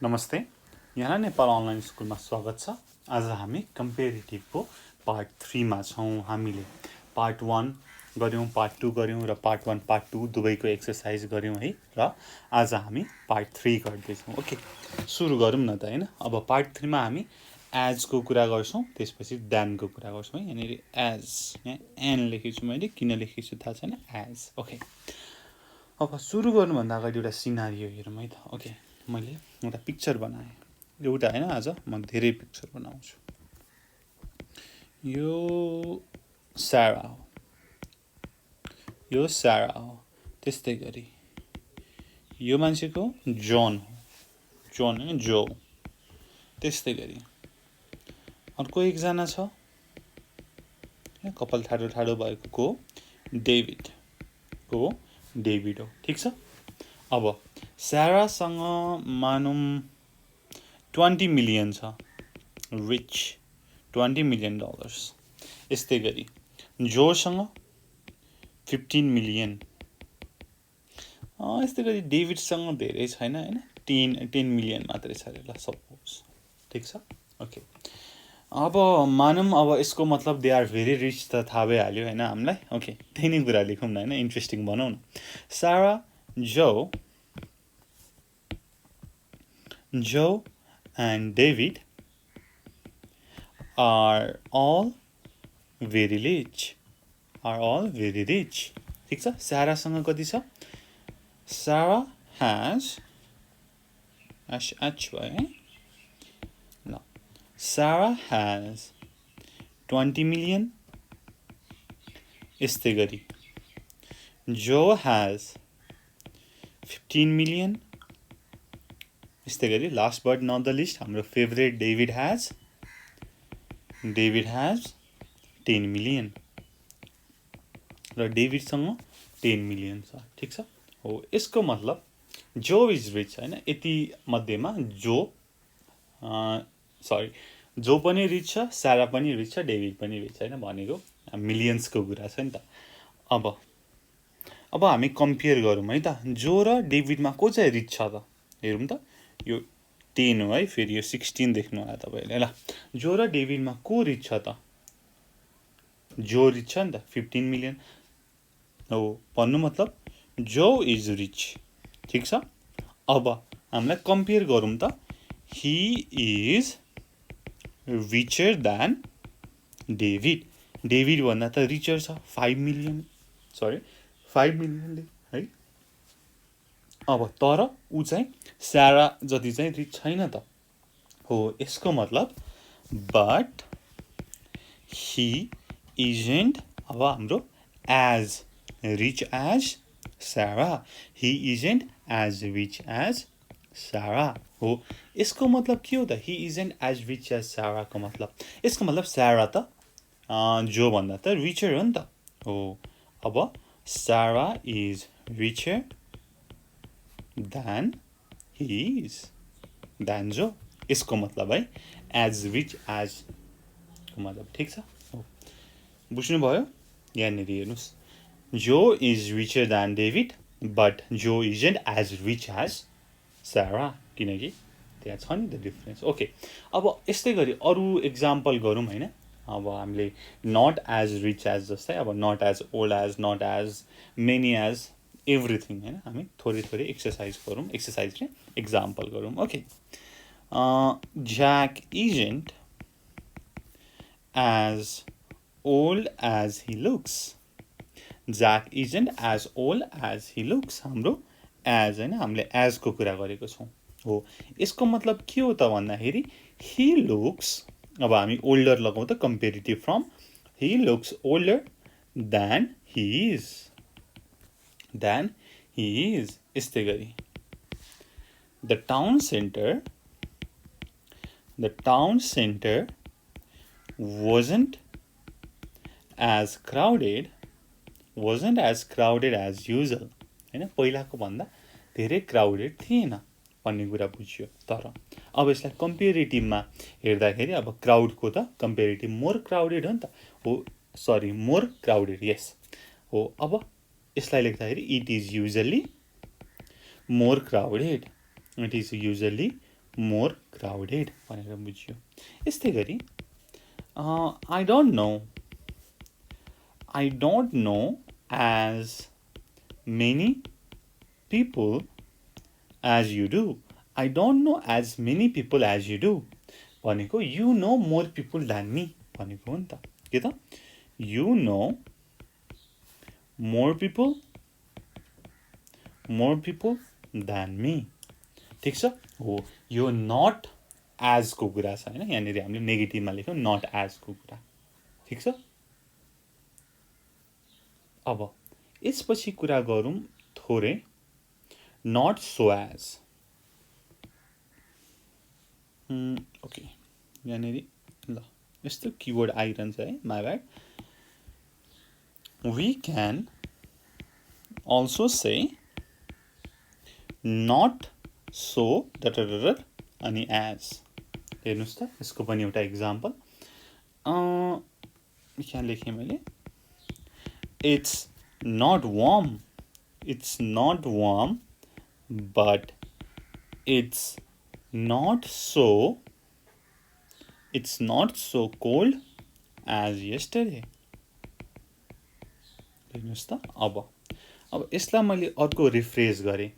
नमस्ते, यहाँ नेपाल अनलाइन स्कुलमा स्वागत छ। आज हामी कम्पेरिटिभको पार्ट 3 मा छौँ। हामीले पार्ट 1 गऱ्यौँ, पार्ट 2 गऱ्यौँ र पार्ट 1 पार्ट 2 दुवैको एक्सरसाइज गऱ्यौँ है। र आज हामी पार्ट 3 गर्दैछौँ। ओके, सुरु गरौँ न त हैन। अब पार्ट 3 मा हामी एजको कुरा गर्छौँ, त्यसपछि देनको कुरा गर्छौँ है। यहाँनिर एज, यहाँ एन लेखेको छु मैले, किन लेखेको छु थाहा छैन, एज। ओके, अब सुरु गर्नुभन्दा अगाडि एउटा सिनारियो हेरौँ है त। ओके, मैले एउटा पिक्चर बनाएँ, एउटा हैन, आज म धेरै पिक्चर बनाउँछु। यो सारा हो, यो सारा हो। त्यस्तै गरी यो मान्छेको जोन हो, जोन हैन, जो। त्यस्तै गरी अर्को एकजना छ, कपाल ठाडो ठाडो भएको को, डेभिड को, डेभिड हो। ठिक छ। अब सारासँग मानौँ 20 मिलियन छ, रिच, $20 मिलियन। यस्तै गरी जोसँग 15 मिलियन। यस्तै गरी डेभिडसँग धेरै छैन हैन, 10 मिलियन मात्रै छ अरे ल, सपोज। ठिक छ। ओके, अब मानौँ अब यसको मतलब दे आर भेरी रिच त थाहा भइहाल्यो हैन हामीलाई। ओके, त्यही नै कुरा लेखौँ न हैन, इन्ट्रेस्टिङ बनाऊ न। सारा, Joe and David are all very rich. ठिक छ। सारासँग कति छ? सारा has Sarah has 20 million. यस्तै गरी Joe has 15 million. यस्तै गरी last but not the list, हाम्रो फेभरेट डेभिड has 10 मिलियन र डेभिडसँग 10 मिलियन छ। ठिक छ हो। यसको मतलब जो इज रिच हैन, यति मध्येमा जो पनि रिच छ, सारा पनि रिच छ, डेभिड पनि रिच हैन, भनेको मिलियन्सको कुरा छ नि त। अब हामी कम्पेयर गरौँ है त, जो र डेभिडमा को चाहिँ रिच छ त हेरौँ त। यो 10 हो है, फेरि यो 16 देख्नु होला तपाईँले ल। जो र डेभिडमा को रिच छ त? जो रिच छ नि त, 15 मिलियन हो भन्नु मतलब जो इज रिच। ठिक छ। अब हामीलाई कम्पेयर गरौँ त, he is richer than David. David भन्दा त रिचर छ, 5 मिलियनले है। अब तर ऊ चाहिँ सारा जति चाहिँ रिच छैन त हो। यसको मतलब बट ही इजन्ट, अब हाम्रो एज रिच एज सारा, ही इजन्ट एज रिच एज सारा हो। यसको मतलब के हो त? ही इजन्ट एज रिच एज सारा को मतलब, यसको मतलब सारा त जो भन्दा त रिचर हो नि त हो। अब Sarah is richer than he is, than Jo, यसको मतलब है एज रिच एज को मतलब। ठिक छ हो, बुझ्नुभयो? यहाँनिर हेर्नुहोस्, Jo is richer than David but Jo isn't as rich as Sarah, किनकि त्यहाँ छ नि त डिफरेन्स। ओके, अब यस्तै गरी अरू एक्जाम्पल गरौँ हैन। अब हामीले नट एज रिच एज जस्तै, अब not as old as, not as many as, everything हैन। हामी थोरै थोरै एक्सरसाइज गरौँ, एक्सरसाइज चाहिँ एक्जाम्पल गरौँ। Okay, Jack isn't as old as he looks. Jack isn't as old as he looks, हाम्रो एज हैन, हामीले एजको कुरा गरेको छौँ हो। यसको मतलब के हो त भन्दाखेरि ही लुक्स, अब हामी ओल्डर लगाउँ त, comparative from, he looks older than he is, यस्तै गरी the town centre wasn't as crowded as usual हैन, पहिलाको भन्दा धेरै क्राउडेड थिएन भन्ने कुरा बुझ्यो। तर अब यसलाई कम्पेरिटिभमा हेर्दाखेरि, अब क्राउडको त कम्पेरिटिभ मोर क्राउडेड हो नि त हो, सरी मोर क्राउडेड, यस हो। अब यसलाई लेख्दाखेरि it is usually more crowded, more crowded भनेर बुझियो। यस्तै गरी I don't know as many people as you do. I don't know as many people as you do भनेको you know more people than me भनेको हो नि त। के त you know more people than me। ठिक छ हो, यो not as को कुरा छ हैन, यहाँनिर हामीले नेगेटिभमा लेख्यौं not as को कुरा। ठिक छ। अब यसपछि कुरा गरौँ थोरै not so as। ओके, यहाँनिर ल यस्तो कीवर्ड आइरहन्छ है, my bad. We can also say not so अनि as। हेर्नुस् त, यसको पनि एउटा इक्जाम्पल यहाँ लेखेँ मैले। It's not warm but it's not so cold as yesterday। हेर्नुस् त। अब यसलाई मैले अर्को रिफ्रेज गरेँ।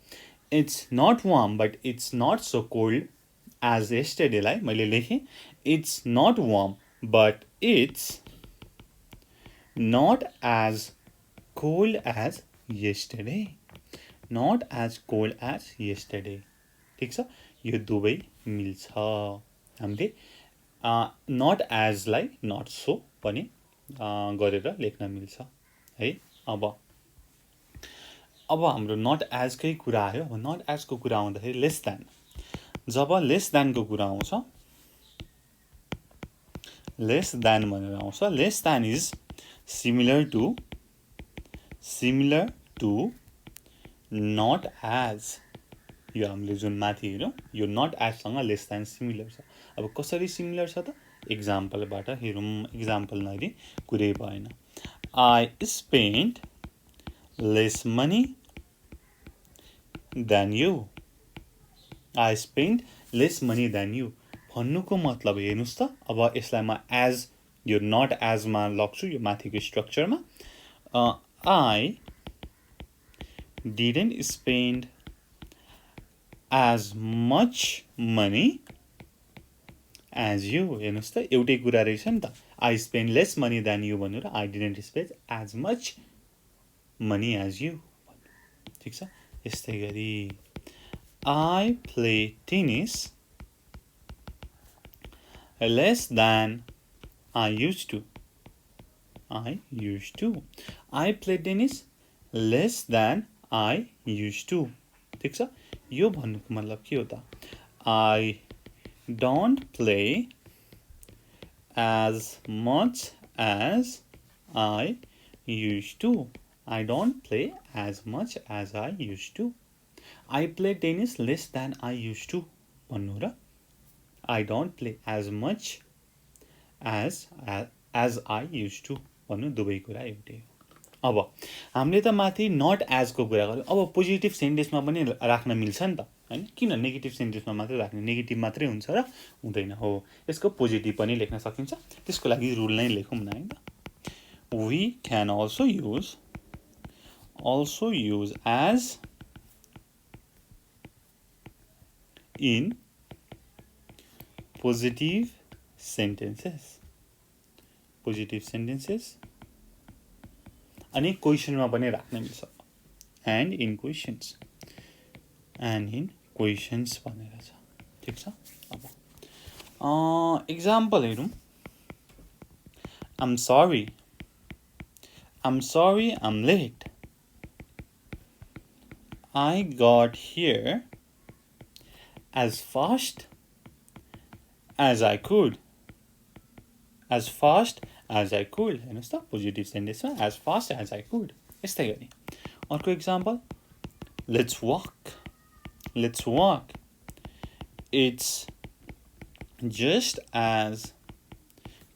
It's not warm but it's not so cold as yesterday लाई मैले लेखेँ It's not warm but it's not as cold as yesterday। Not as cold as yesterday। ठिक छ, यो दुवै मिल्छ। हामीले not as लाई not so पनि गरेर लेख्न मिल्छ है। अब हाम्रो not as कै कुरा आयो। अब not as को कुरा आउँदाखेरि less than। जब less than को कुरा आउँछ, less than भनेर आउँछ, less than is similar to not as। यो हामीले जुन माथि हेर्यौं, यो not as सँग less than सिमिलर छ। अब कसरी सिमिलर छ त, एक्जाम्पलबाट हेरौँ। एक्जाम्पल नहेरी कुरै भएन। I spent less money than you। I spent less money than you भन्नुको मतलब हेर्नुस् त। अब यसलाई म as, यो not as मा लग्छु, यो माथिको स्ट्रक्चरमा। I didn't spend as much money as you। हेर्नुस् त, एउटै कुरा रहेछ नि त। I spent less money than you भनेर I didn't spend as much money as you। ठिक छ। यस्तै गरी I play tennis less than I used to। I play tennis less than I used to। ठिक छ। यो भन्नुको मतलब के हो त, I don't play as much as I used to। I don't play as much as I used to। I play tennis less than I used to भन्नु र I don't play as much as I used to भन्नु, दुवै कुरा एउटै हो। अब हामीले त माथि not as को कुरा गर्यौं। अब पोजिटिभ सेन्टेन्समा पनि राख्न मिल्छ नि त हैन। किन नेगेटिभ सेन्टेन्समा मात्रै राख्ने, नेगेटिभ मात्रै हुन्छ र हुँदैन हो। यसको पोजिटिभ पनि लेख्न सकिन्छ, त्यसको लागि रुल नै लेखौँ न हैन। We can also use as in positive sentences अनि क्वेशनमा पनि राख्न मिल्छ। and in questions भनेर छ। ठिक छ। अब एक्जाम्पल हेरौँ। I'm sorry I'm late। I got here as fast as I could। हेर्नुस् त, पोजिटिभ सेन्टेन्समा as fast as I could। यस्तै गरी अर्को example, let's walk it's just as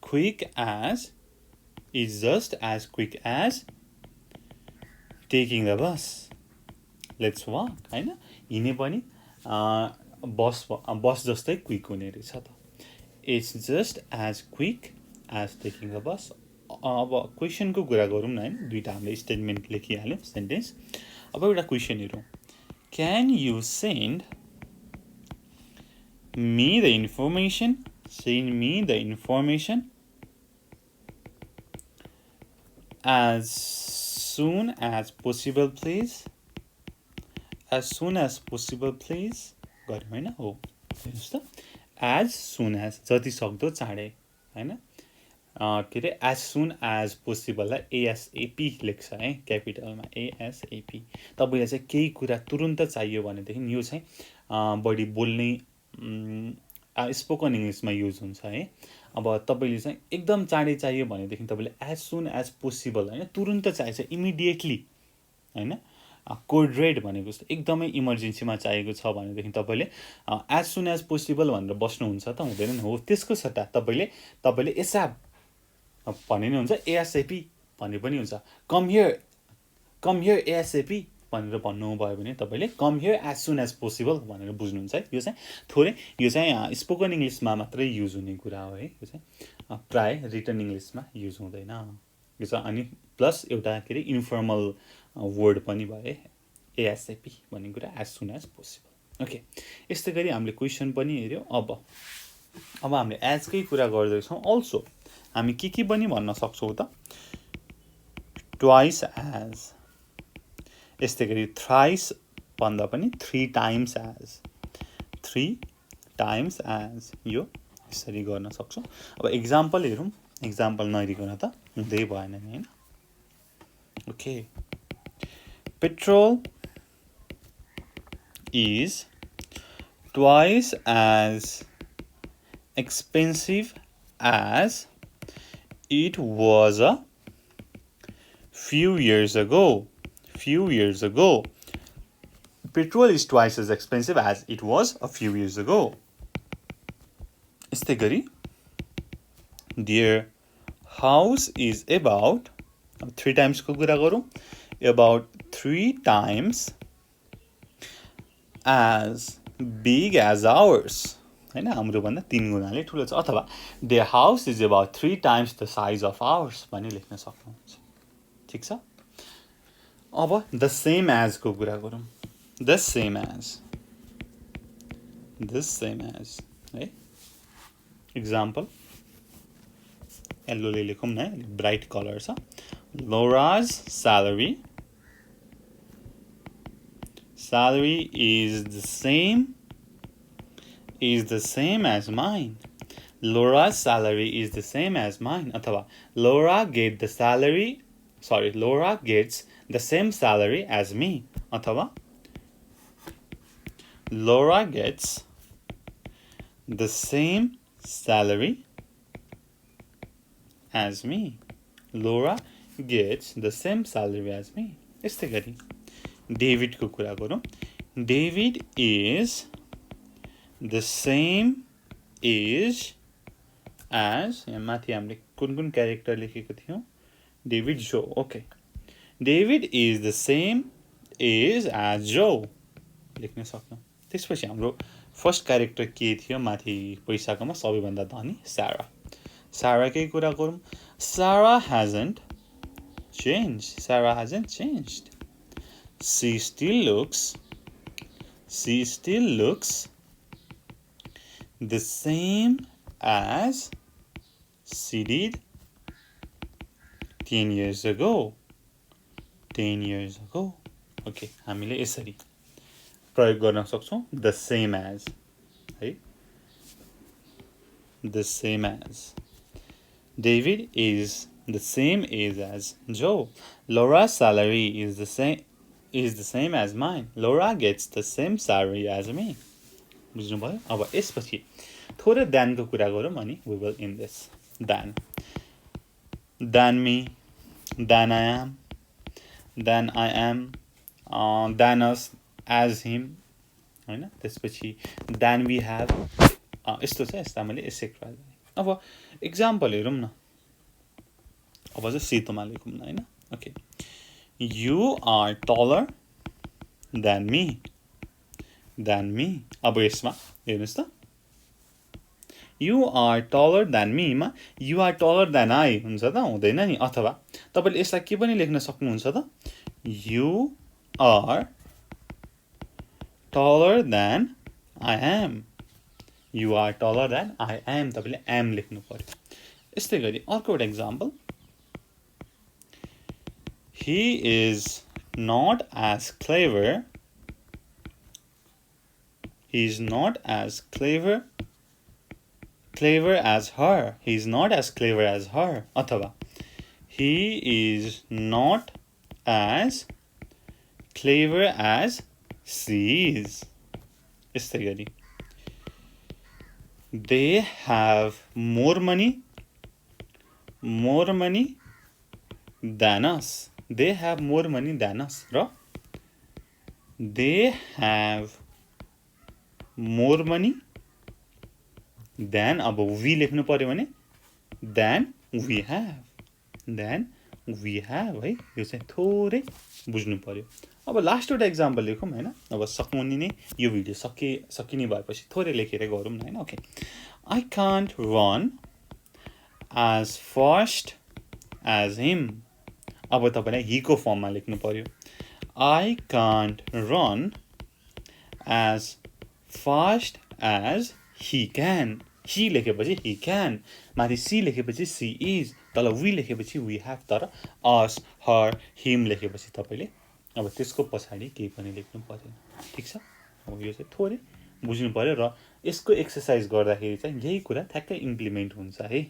quick as taking the bus। let's walk हैन, हिँडे पनि बस जस्तै क्विक हुने रहेछ त it's just as quick as taking a bus अब क्वेसनको कुरा गरौँ न हैन दुईटा हामीले स्टेटमेन्ट लेखिहाल्यौँ सेन्टेन्स अब एउटा क्वेसन हेरौँ can you send me the information send me the information as soon as possible please as soon as possible please गर्यौँ हैन हो हेर्नुस् त as soon as जति सक्दो चाँडै हैन के अरे as soon as possible लाई ASAP लेख्छ है क्यापिटलमा ASAP तपाईलाई चाहिँ केही कुरा तुरुन्त चाहियो भनेदेखि यो चाहिँ बढी बोल्ने स्पोकन इङ्ग्लिसमा युज हुन्छ है अब तपाईँले चाहिँ एकदम चाँडै चाहियो भनेदेखि तपाईँले एज सुन एज पोसिबल होइन तुरुन्त चाहिन्छ इमिडिएटली होइन कोड रेड भनेको जस्तो एकदमै इमर्जेन्सीमा चाहिएको छ भनेदेखि तपाईँले एज सुन एज पोसिबल भनेर बस्नुहुन्छ त हुँदैन नि हो त्यसको सट्टा तपाईँले एसएप भने नि हुन्छ एएसएपी भने पनि हुन्छ कम हियर एएसएपी भनेर भन्नुभयो भने तपाईँले come here as soon as possible भनेर बुझ्नुहुन्छ है यो चाहिँ थोरै यो चाहिँ स्पोकन इङ्ग्लिसमा मात्रै युज हुने कुरा हो है यो चाहिँ प्राय रिटन इङ्ग्लिसमा युज हुँदैन यो चाहिँ अनि प्लस एउटा के अरे इन्फर्मल वर्ड पनि भयो एएसएपी भन्ने कुरा as soon as possible okay यस्तै गरी हामीले क्वेसन पनि हेऱ्यौँ अब हामीले एजकै कुरा गर्दैछौँ अल्सो हामी के पनि भन्न सक्छौँ त ट्वाइस एज यस्तै गरी थ्राइस भन्दा पनि 3 टाइम्स एज यो यसरी गर्न सक्छौँ अब एक्जाम्पल हेरौँ एक्जाम्पल नहेरिकन त हुँदै भएन नि हैन okay petrol is twice as expensive as it was a few years ago. Petrol is twice as expensive as it was a few years ago. यस्तै गरी their house is about 3 times को कुरा गरौँ about 3 times as big as ours. हैन हाम्रो भन्दा 3 गुणाले ठुलो छ अथवा their house is about 3 times the size of ours भनी लेख्न सक्नुहुन्छ ठीक छ अब the same as को कुरा गरौँ the same as है एक्जाम्पल येल्लोले लेखौँ न ब्राइट कलर छ Laura's salary is the same as mine. Laura's salary is the same as mine. अथवा Laura gets the same salary as me. अथवा Laura gets the same salary as me. Laura gets the same salary as me. यस्तै गरी David को कुरा गरौँ David is the same age as यहाँ माथि हामीले कुन क्यारेक्टर लेखेको थियौँ David Jo okay David is the same age as Jo लेख्न सक्छौँ त्यसपछि हाम्रो फर्स्ट क्यारेक्टर के थियो माथि पैसाकोमा सबैभन्दा धनी साराकै कुरा गरौँ सारा hasn't changed she still looks the same as she did 10 years ago. Okay, हामीले यसरी प्रयोग गर्न सक्छौँ the same as है the same as David is the same age as Joe. Laura's salary is the same as mine. Laura gets the same salary as me. बुझ्नुभयो अब यसपछि थोरै दानको कुरा गरौँ अनि we will end this than me than I am than us as him हैन त्यसपछि than we have यस्तो छ यस्ता मैले यसै कुरा गरेँ अब एक्जाम्पल हेरौँ न अब चाहिँ सेतोमा लेखौँ न हैन okay you are taller than me than me. अब यसमा हेर्नुस् त, you are taller than me मा you are taller than I हुन्छ त, हुँदैन नि। अथवा तपाईले यसलाई के पनि लेख्न सक्नुहुन्छ त, you are taller than I am. You are taller than I am, तपाईले am लेख्नु पर्यो। यस्तै गरी अर्को एउटा example, he is not as clever, he is not as clever as her, he is not as clever as her। अथवा he is not as clever as she is। यस्तै गरी they have more money than us, they have more money than us, र they have more money than, अब we लेख्नु पर्यो भने than we have है। यो चाहिँ थोरै बुझ्नु पर्यो। अब लास्ट एउटा एक्जाम्पल लेखौँ हैन, अब सक्मुनि नै यो भिडियो सकिने भएपछि थोरै लेखेर गरौँ न हैन। Okay, I can't run as fast as him। अब तपाईलाई he को फर्ममा लेख्नु पर्यो, I can't run as fast as he can। he लेखेपछि he can, माथि she लेखेपछि she is, तल we लेखेपछि we have, तर us, her, him लेखेपछि तपाईले अब त्यसको पछाडि केही पनि लेख्नु पर्दैन। ठीक छ, अब यो चाहिँ थोरै बुझ्नु पर्यो र यसको एक्सरसाइज गर्दाखेरि चाहिँ यही कुरा ठ्याक्कै इम्प्लिमेन्ट हुन्छ है।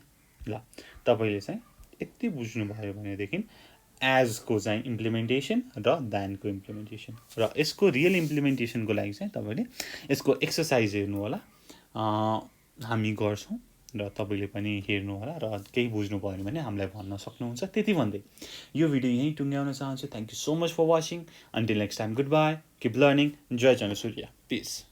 ल तपाईले चाहिँ यति बुझ्नु भयो भनेदेखि एज को चाहिँ इम्प्लिमेन्टेसन र देन को इम्प्लिमेन्टेसन, र यसको रियल इम्प्लिमेन्टेसनको लागि चाहिँ तपाईले यसको एक्सरसाइज हेर्नु होला, हामी गर्छौं र तपाईले पनि हेर्नु होला, र केही बुझ्नु पर्यो भने हामीलाई भन्न सक्नुहुन्छ। त्यति भन्दै यो भिडियो यही टुङ्ग्याउन चाहन्छु। Thank you so much for watching. Until next time, good bye, keep learning, जय 𝘁𝗂𝗂𝗍, पिस।